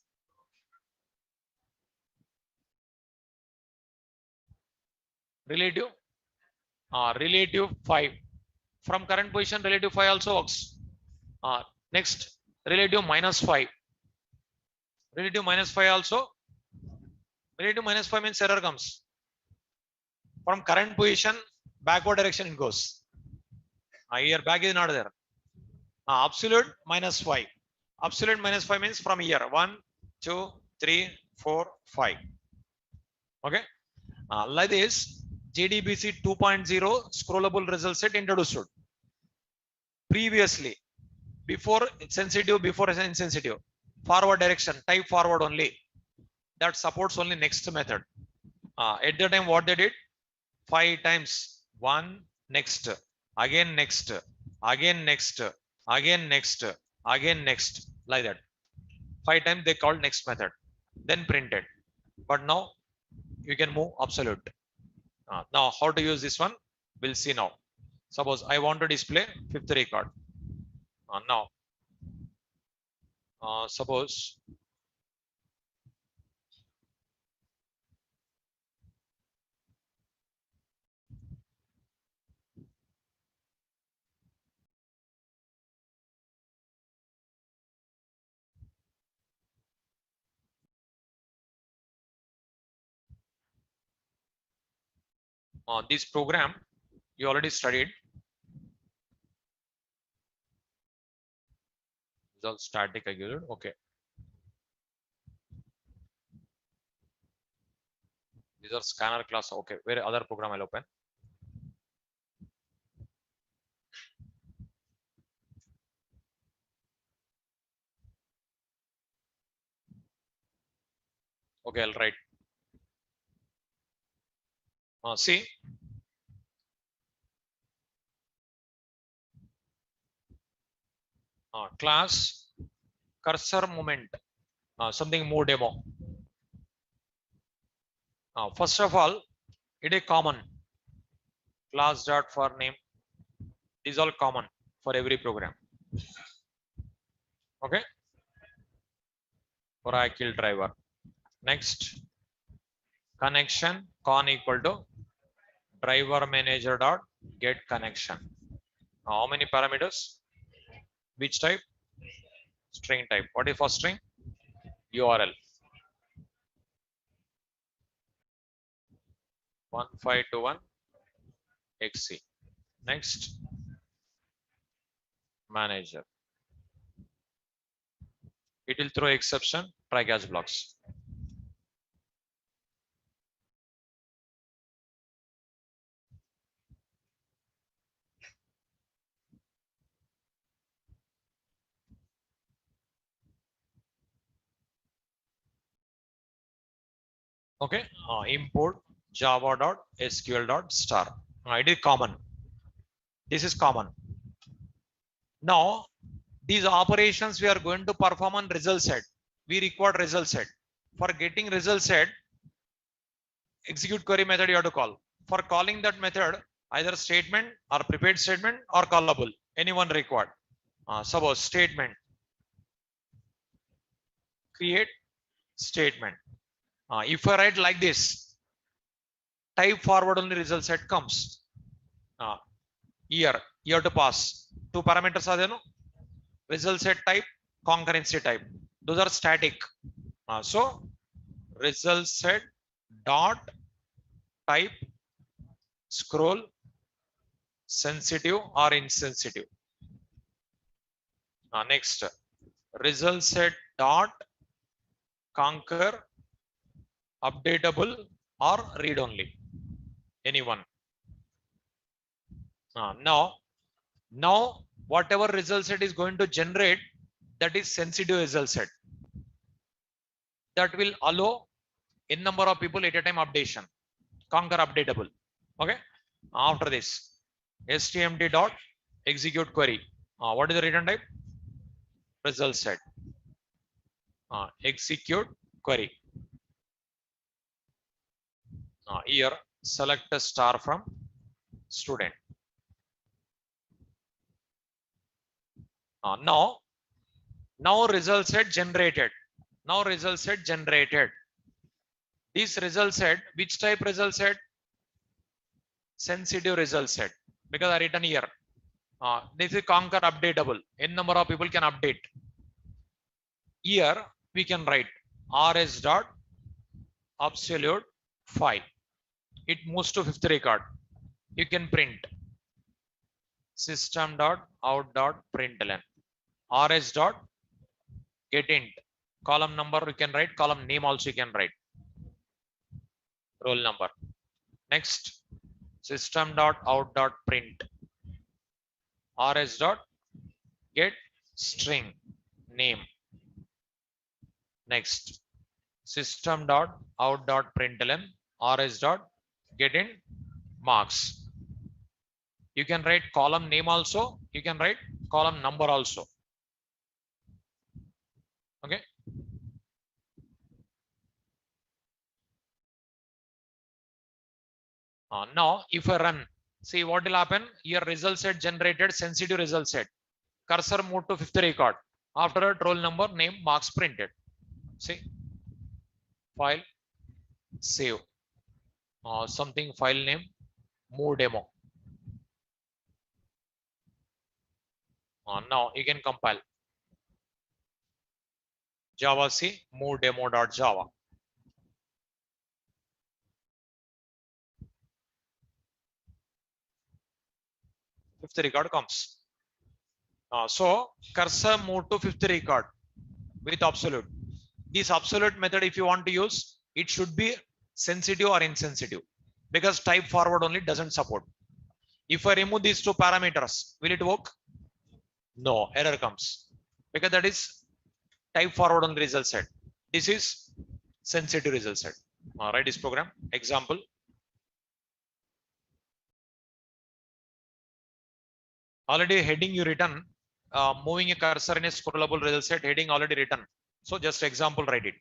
Relative. Relative 5. From current position, relative 5 also works. Next. Relative minus 5. Relative minus 5 also. Relative minus 5 means error comes. From current position, backward direction it goes. Here back is not there. Absolute minus 5. Absolute minus 5 means from here 1, 2, 3, 4, 5. Okay. Like this, JDBC 2.0 scrollable result set introduced. Previously, before sensitive, before insensitive, forward direction, type forward only. That supports only next method. At the time, what they did? 5 times 1 next, again next, again next, again next, again next, like that. 5 times they called next method, then printed. But now you can move absolute. Now how to use this one? We'll see now. Suppose I want to display fifth record. Now, suppose this program you already studied. Result static execute. Okay. These are scanner class. Okay. Where other program I'll open? Okay, I'll write. See. Class cursor movement. Something more demo. First of all, it is common. Class dot for name is all common for every program. Okay. For Oracle driver. Next, connection con equal to driver manager dot get connection. How many parameters? Which type? String type. What is for string? URL. 1521 XC. Next, manager. It will throw exception, try catch blocks. Okay, import java.sql.star. It is common. This is common. Now, these operations we are going to perform on result set. We require result set. For getting result set, execute query method you have to call. For calling that method, either statement or prepared statement or callable, anyone required. Suppose statement, create statement. If I write like this, type forward only result set comes. Here, you have to pass. Two parameters are there, no? Result set type, concurrency type. Those are static. So result set dot type scroll sensitive or insensitive. Next, result set dot conquer updatable or read only, anyone. Now whatever result set is going to generate, that is sensitive result set, that will allow n number of people at a time updation, conquer updatable. Okay, after this stmd dot execute query. What is the return type? Result set. Execute query. Here select a star from student. Now result set generated. Now result set generated. This result set, which type result set? Sensitive result set, because I written here. This is conquer updatable. N number of people can update. Here we can write rs dot absolute 5. It moves to fifth record. You can print system dot out dot println rs dot get int. Column number you can write, column name also you can write, roll number. Next, system dot out dot print rs dot get string name. Next, system dot out dot println rs dot get in marks. You can write column name also, you can write column number also. Okay, now if I run, see what will happen here. Result set generated, sensitive result set. Cursor move to fifth record. After that, roll number, name, marks printed. See, file, save. Something file name, move demo. Now you can compile java c move demo.java. Fifth record comes. So cursor move to fifth record with absolute. This absolute method, if you want to use, it should be sensitive or insensitive, because type forward only doesn't support. If I remove these two parameters, will it work? No, error comes, because that is type forward only result set. This is sensitive result set. Write this program example. Already heading you written, moving a cursor in a scrollable result set, heading already written. So just example, write it.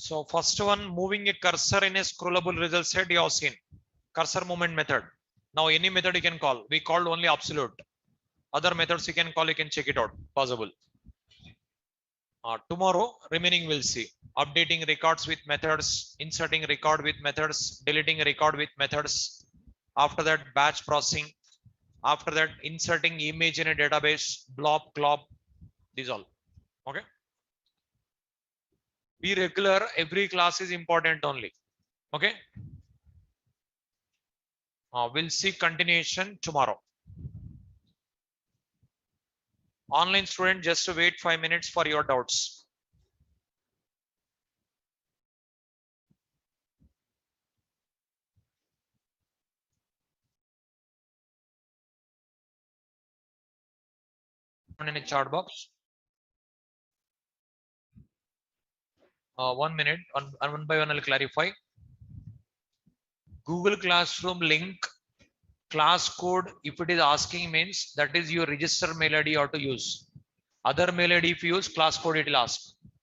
So first one, moving a cursor in a scrollable result set, you have seen cursor movement method. Now any method you can call. We called only absolute. Other methods you can call, you can check it out. Possible. Tomorrow remaining we'll see. Updating records with methods, inserting record with methods, deleting record with methods. After that, batch processing. After that, inserting image in a database, blob, glob. These all. Okay. Be regular. Every class is important only. Okay. We'll see continuation tomorrow. Online student, just wait 5 minutes for your doubts. In a chat box. 1 minute. One by one, I'll clarify. Google Classroom link, class code, if it is asking, means that is your register mail ID you have to use. Other mail ID if you use, class code it will ask.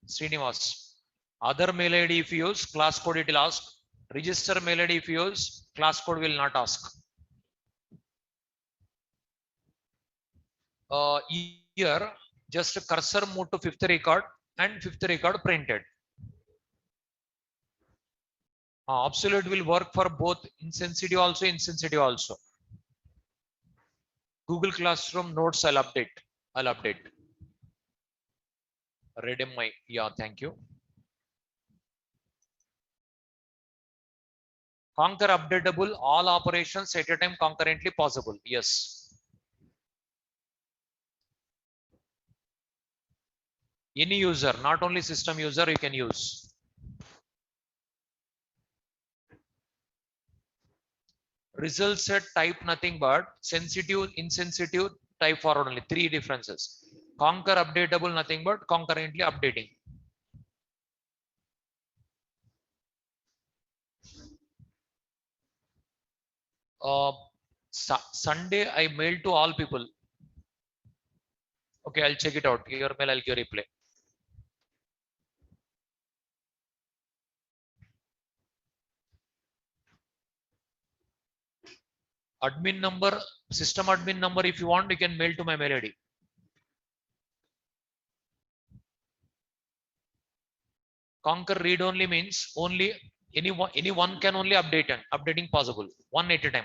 Srinivas. Other mail ID if you use, class code it will ask. Register mail ID if you use, class code will not ask. Here, just cursor move to 5th record and 5th record printed. Absolute will work for both insensitive also, insensitive also. Google Classroom notes I'll update. Read my, yeah, thank you. Conquer updatable, all operations at a time concurrently possible. Yes. Any user, not only system user, you can use. Result set type nothing but sensitive, insensitive, type forward only. 3 differences. Conquer updatable nothing but concurrently updating. Sunday I mailed to all people. Okay, I'll check it out. Your mail, I'll give reply. Admin number, system admin number, if you want, you can mail to my mail ID. Conquer read only means only anyone can only updating possible, one at a time.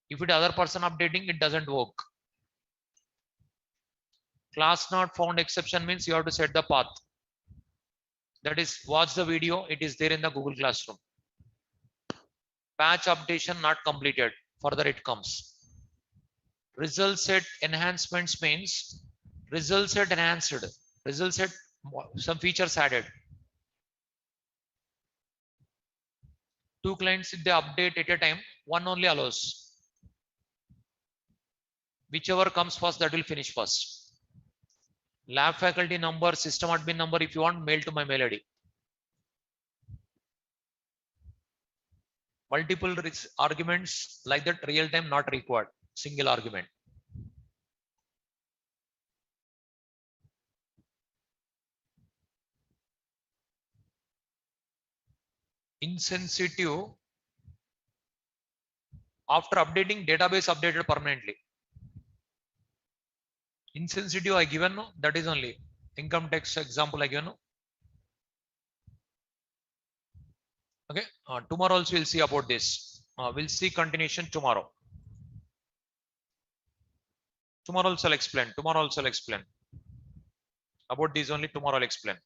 If it other person updating, it doesn't work. Class not found exception means you have to set the path. That is, watch the video, it is there in the Google Classroom. Patch updation not completed, further it comes. Result set enhancements means result set enhanced, result set some features added. 2 clients, if they update at a time, one only allows. Whichever comes first, that will finish first. Lab faculty number, system admin number, if you want, mail to my mail ID. Multiple arguments like that, real time not required, single argument. Insensitive, after updating, database updated permanently. Insensitive I given, no, that is only income tax example I given, no. Okay, tomorrow also we'll see about this. We'll see continuation tomorrow. Tomorrow also I'll explain. About these only tomorrow I'll explain.